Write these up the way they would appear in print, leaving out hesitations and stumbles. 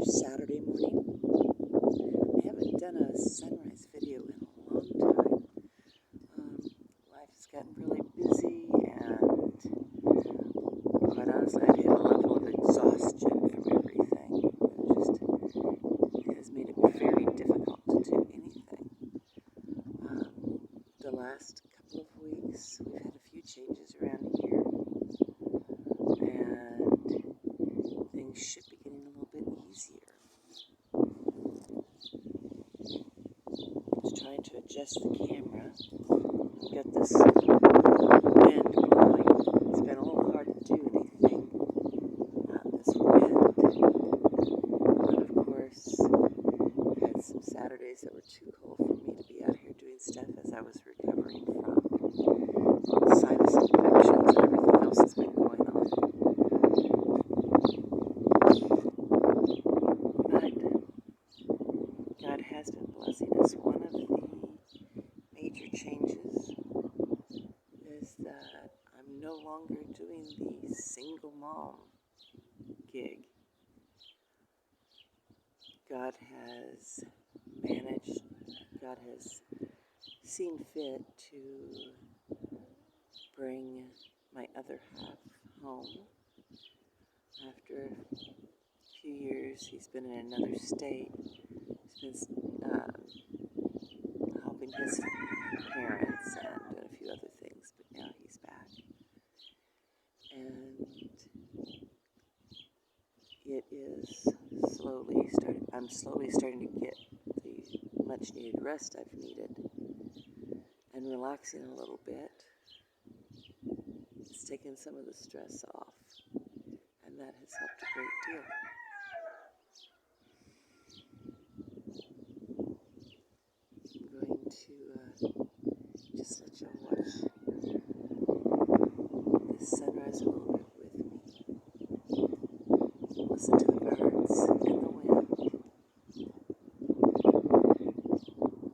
Saturday morning. I haven't done a sunrise video in a long time. Life has gotten really busy, and quite honestly, I've hit a level of exhaustion from everything. It has made it very difficult to do anything. The last couple of weeks, we've had a few changes around here, and things should be getting a little bit easier. Just trying to adjust the camera. I've got this wind blowing. It's been a little hard to do anything out this wind. And of course, I've had some Saturdays that were too cold for me to be out here doing stuff as I was recovering from sinus infections and everything else that's been going on. But God has been blessing us. One of the major changes is that I'm no longer doing the single mom gig. God has managed, God has seen fit to bring my other half home. After a few years, he's been in another state. He's been helping his parents and doing a few other things, but now he's back. And it is I'm slowly starting to get the much needed rest I've needed and relaxing a little bit. It's taken some of the stress off, and that has helped a great deal. I'm going to just let you watch this sunrise a little bit with me. Listen to the birds and the wind.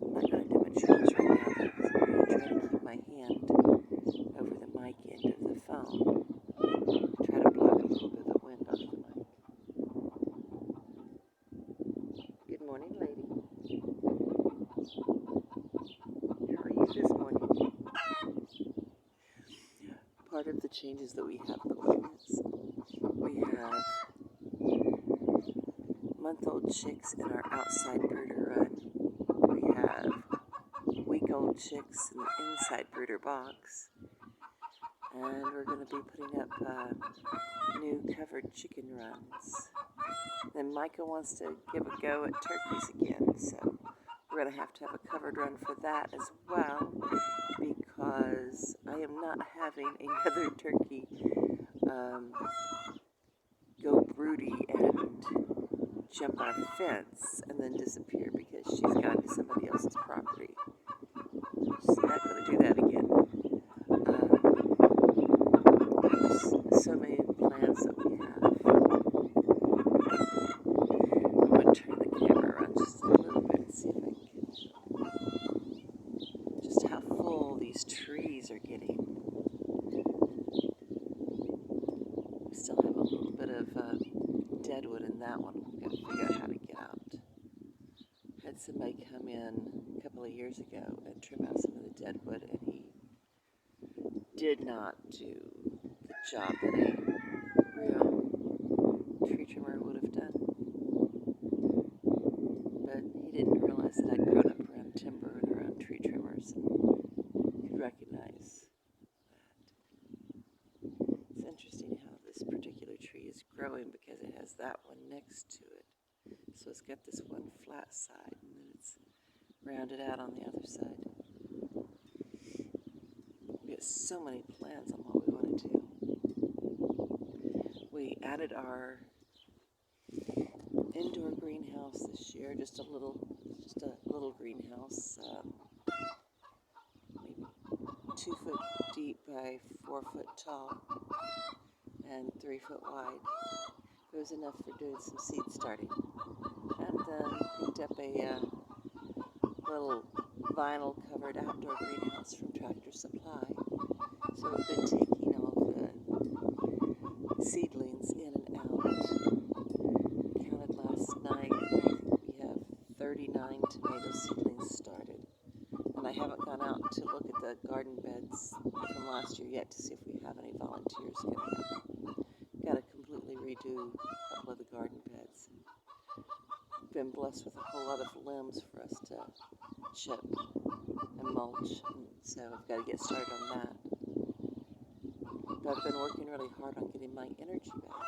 I'm not going to do much chores right now because I'm going to try to keep my hand over the mic end of the phone. Try to block a little bit of the wind off the mic. Good morning, lady. How are you this morning? Part of the changes that we have going is we have month-old chicks in our outside brooder run. We have week-old chicks in the inside brooder box. And we're going to be putting up new covered chicken runs. Then Micah wants to give a go at turkeys again, so we're going to have a covered run for that as well, because I am not having another turkey go broody and jump our fence and then disappear because she's gone to somebody else's property. She's not going to do that again. There's so many plans that we have. I'm going to turn the camera around just a little bit and see if I can show just how full these trees are getting. We still have a little bit of deadwood in that one. We've got to figure out how to get out. Had somebody come in a couple of years ago and trim out some of the deadwood, and he did not do the job that a real tree trimmer would have done. But he didn't realize that I'd grown up around timber and around tree trimmers, and could recognize that. It's interesting how this particular tree is growing because it has that one next to it. So it's got this one flat side, and then it's rounded out on the other side. We have so many plans on what we want to do. We added our indoor greenhouse this year, just a little greenhouse, maybe 2 foot deep by 4 foot tall and 3 foot wide. It was enough for doing some seed starting. And then picked up a little vinyl covered outdoor greenhouse from Tractor Supply. So we've been taking all the seedlings in and out. Counted last night. garden beds from last year yet to see if we have any volunteers coming up. Got to completely redo a couple of the garden beds. Been blessed with a whole lot of limbs for us to chip and mulch, and so I've got to get started on that. But I've been working really hard on getting my energy back.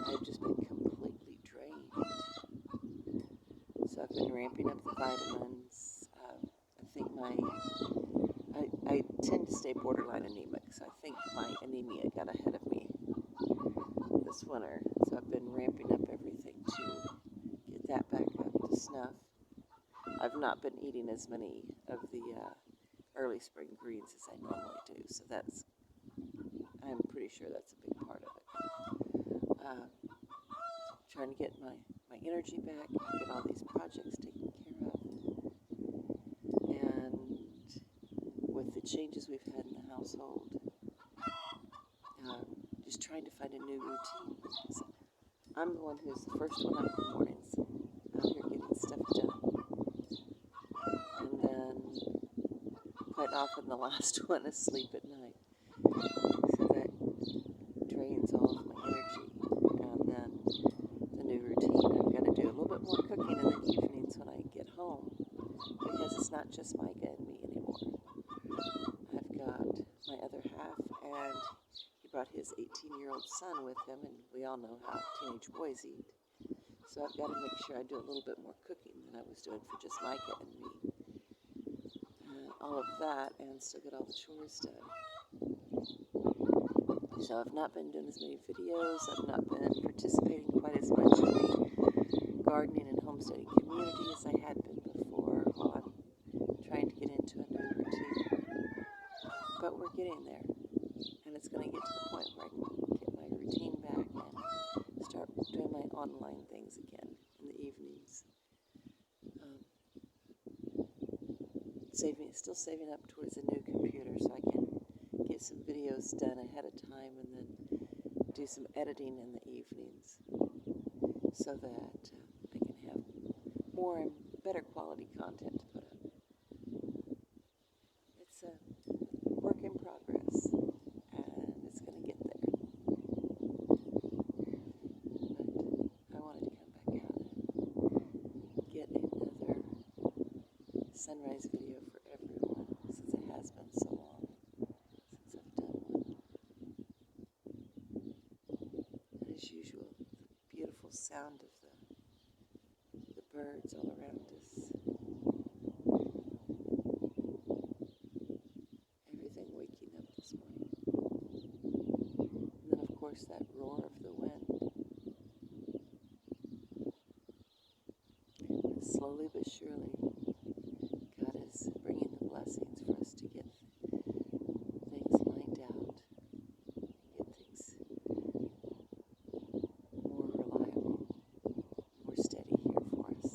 I've just been completely drained. So I've been ramping up the vitamins. I think I tend to stay borderline anemic, so I think my anemia got ahead of me this winter. So I've been ramping up everything to get that back up to snuff. I've not been eating as many of the early spring greens as I normally do, so I'm pretty sure that's a big part of it. Trying to get my energy back, get all these projects taken care of, and with the changes we've had in the household, just trying to find a new routine. So I'm the one who's the first one up in the mornings, out here getting stuff done, and then quite often the last one asleep at night. So that drains all of my energy, and then the new routine, I've got to do a little bit more cooking in the evenings when I get home, because it's not just Micah and me anymore. I've got my other half, and he brought his 18-year-old son with him, and we all know how teenage boys eat. So I've got to make sure I do a little bit more cooking than I was doing for just Micah and me. All of that, and still get all the chores done. So I've not been doing as many videos. I've not been participating quite as much in the gardening and homesteading community as I had been before, while I'm trying to get into a new routine. But we're getting there, and it's going to get to the point where I can get my routine back and start doing my online things again in the evenings. Still saving up towards a new computer so I can get some videos done ahead of time and then do some editing in the evenings so that I can have more and better quality content to put up. It's a work in progress, and it's going to get there. But I wanted to come back out and get another sunrise video for everyone, since it has been so long since I've done one. And as usual, the beautiful sound of the birds all around us. Everything waking up this morning. And then, of course, that roar of the wind. And slowly but surely, God is bringing the blessings for us to get things lined out and get things more reliable, more steady here for us.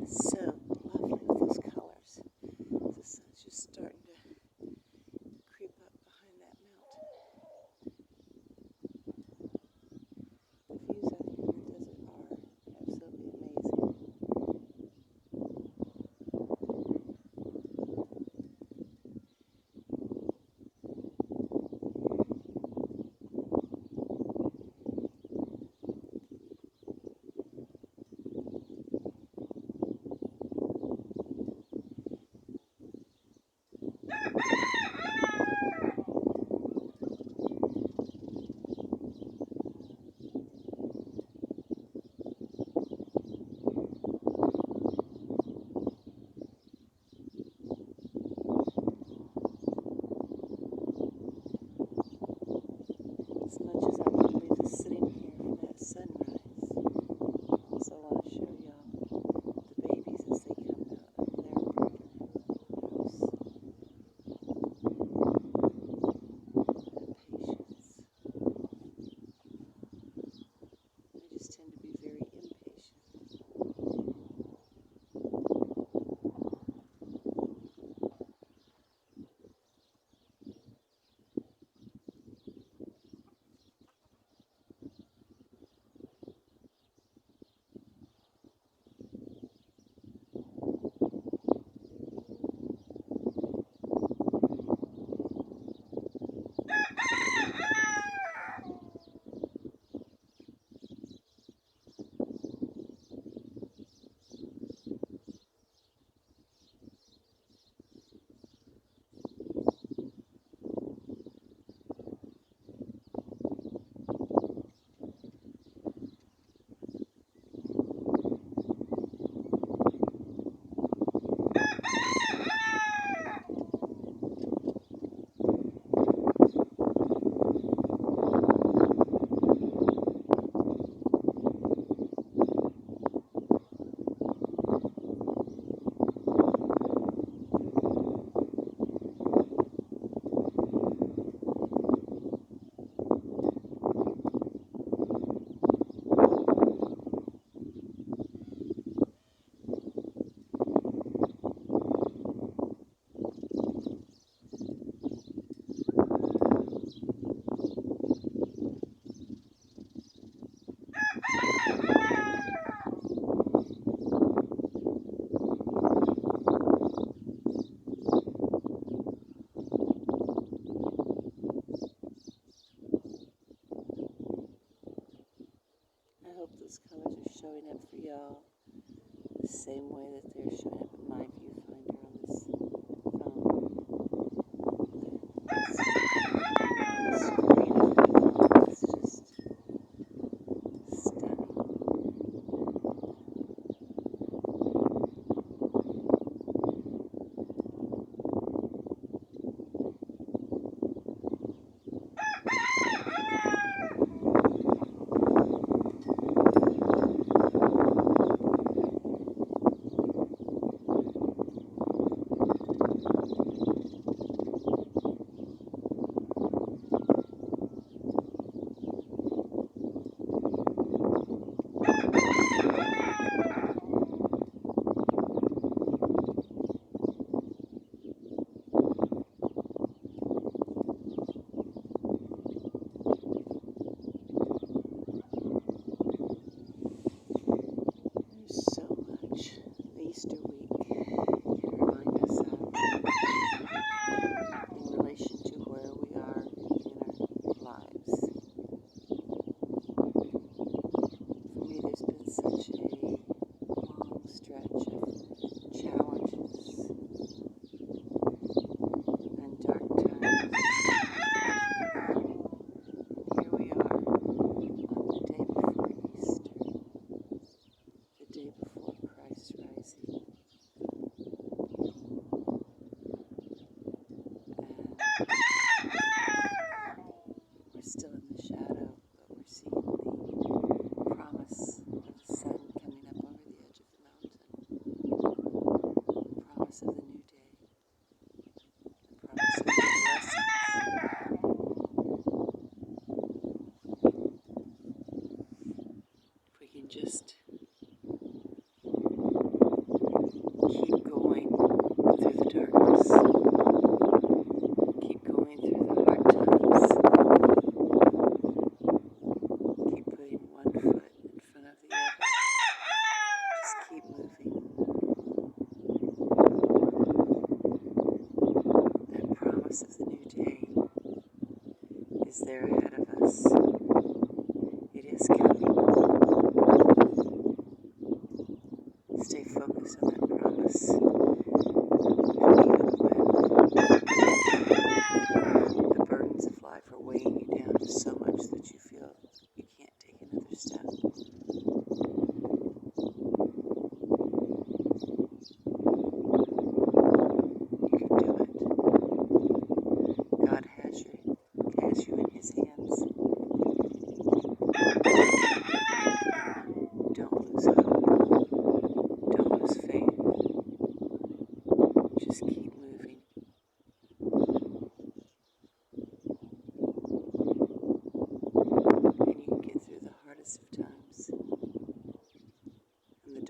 So lovely with those colors. The sun's just starting to creep up behind that mountain. The views out here in the desert are absolutely amazing. As much as I want to be just sitting here for that sunrise, I also want to show y'all the babies as they come out of their brooder house. That patience. I just tend to be very impatient. I hope those colors are showing up for y'all the same way that they're showing up in my viewfinder on this phone. The screen of the phone is just stunning. Easter week can remind us of in relation to where we are in our lives. For me, there's been such a long stretch of challenges and dark times. Here we are on the day before Easter, the day before Christ rising. We're still in the shadow, but we're seeing the promise of the sun coming up over the edge of the mountain, the promise of the new day, the promise of the blessings. If we can just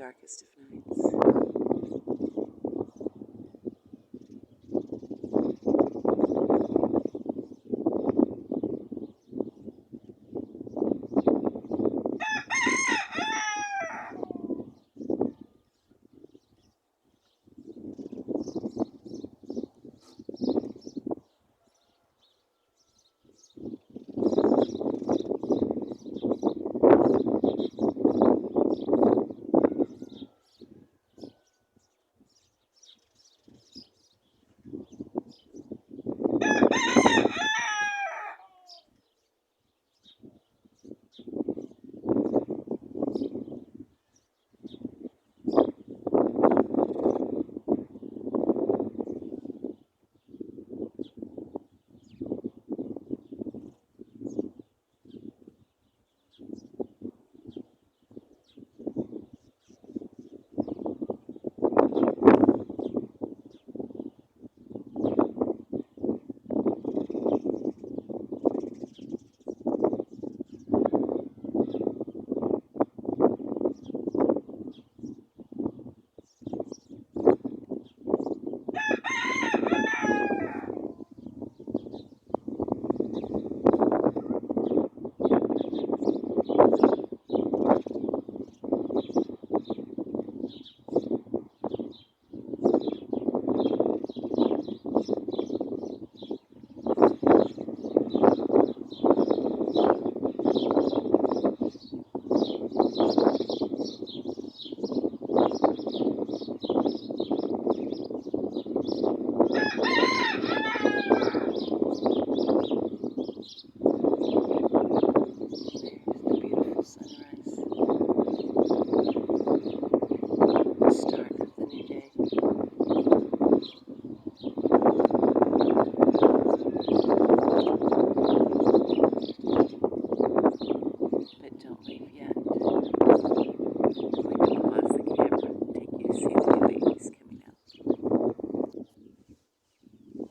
darkest of nights.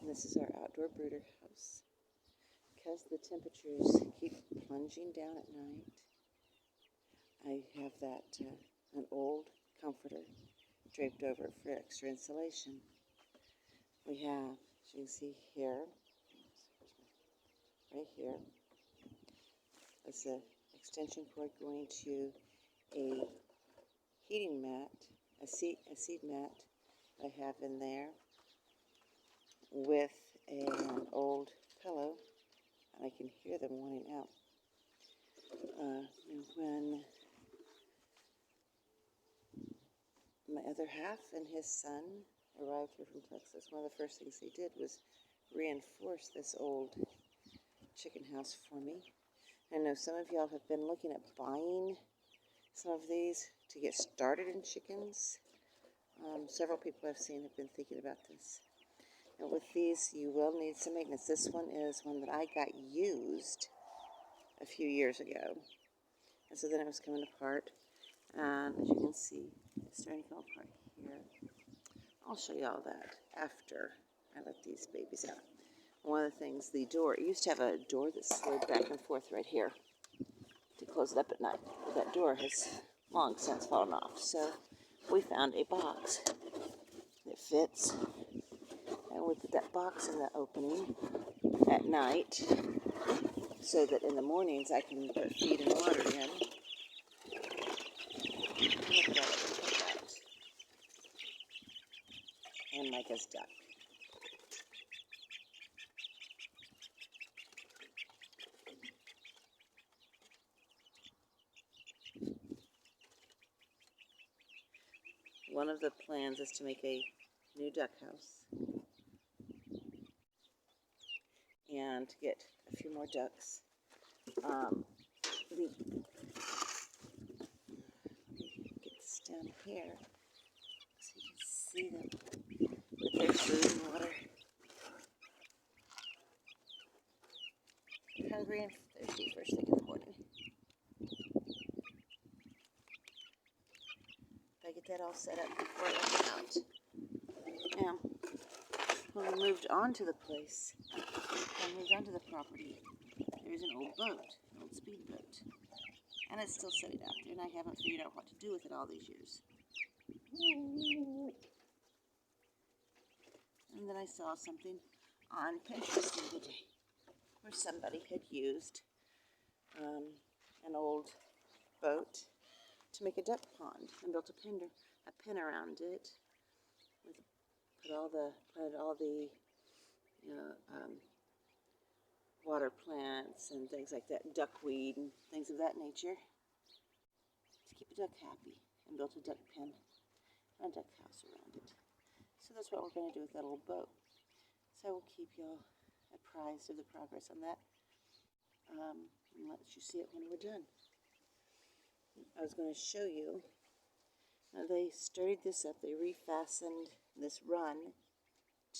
This is our outdoor brooder house. Because the temperatures keep plunging down at night, I have an old comforter draped over for extra insulation. We have, as you can see here, right here, is an extension cord going to a heating mat, a seat mat I have in there, with an old pillow, and I can hear them wanting out. When my other half and his son arrived here from Texas, one of the first things they did was reinforce this old chicken house for me. I know some of y'all have been looking at buying some of these to get started in chickens. Several people I've seen have been thinking about this. And with these, you will need some maintenance. This one is one that I got used a few years ago. And so then it was coming apart. And as you can see, it's starting to come apart here. I'll show you all that after I let these babies out. One of the things, the door, it used to have a door that slid back and forth right here to close it up at night. But that door has long since fallen off. So we found a box that fits. And we put that box in the opening at night so that in the mornings I can put feed and water in. Look at that. And Micah's duck. One of the plans is to make a new duck house and to get a few more ducks. Get this down here so you can see them with their food and water. They're hungry and thirsty first thing in the morning. I get that all set up before I let them out. Now, when we moved onto the place, when we moved onto the property, there's an old boat, an old speedboat, and it's still sitting out there, and I haven't figured out what to do with it all these years. And then I saw something on Pinterest the other day where somebody had used an old boat to make a duck pond and built a pin around it. Planted all the water plants and things like that, duckweed and things of that nature, to keep a duck happy, and built a duck pen and a duck house around it. So that's what we're going to do with that old boat. So I will keep y'all apprised of the progress on that, and let you see it when we're done. I was going to show you. Now they sturdied this up. They refastened this run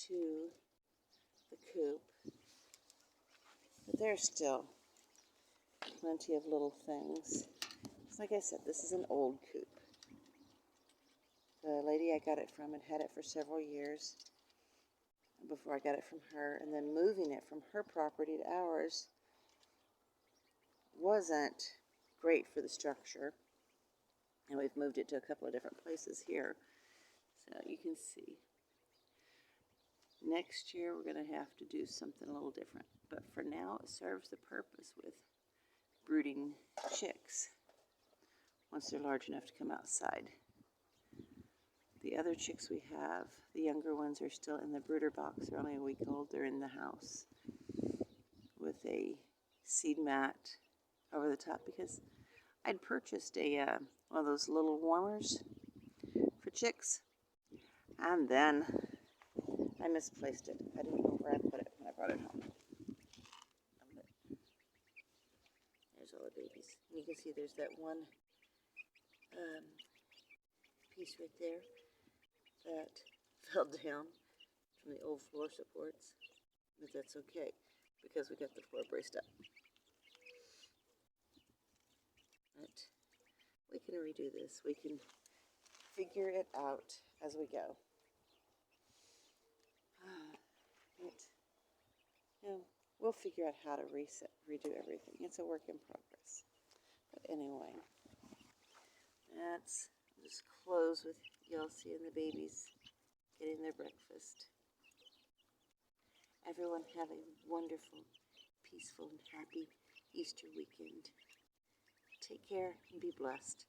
to the coop, but there's still plenty of little things. Like I said, this is an old coop. The lady I got it from had it for several years before I got it from her, and then moving it from her property to ours wasn't great for the structure, and we've moved it to a couple of different places here, so you can see. Next year we're going to have to do something a little different, but for now it serves the purpose with brooding chicks once they're large enough to come outside. The other chicks we have, the younger ones, are still in the brooder box. They're only a week old. They're in the house with a seed mat over the top because I'd purchased one of those little warmers for chicks, and then I misplaced it. I didn't know where I put it when I brought it home. There's all the babies. And you can see there's that one piece right there that fell down from the old floor supports, but that's okay because we got the floor braced up. But we can redo this. We can figure it out as we go. We'll figure out how to redo everything. It's a work in progress. But anyway, let's just close with y'all seeing the babies getting their breakfast. Everyone have a wonderful, peaceful, and happy Easter weekend. Take care and be blessed.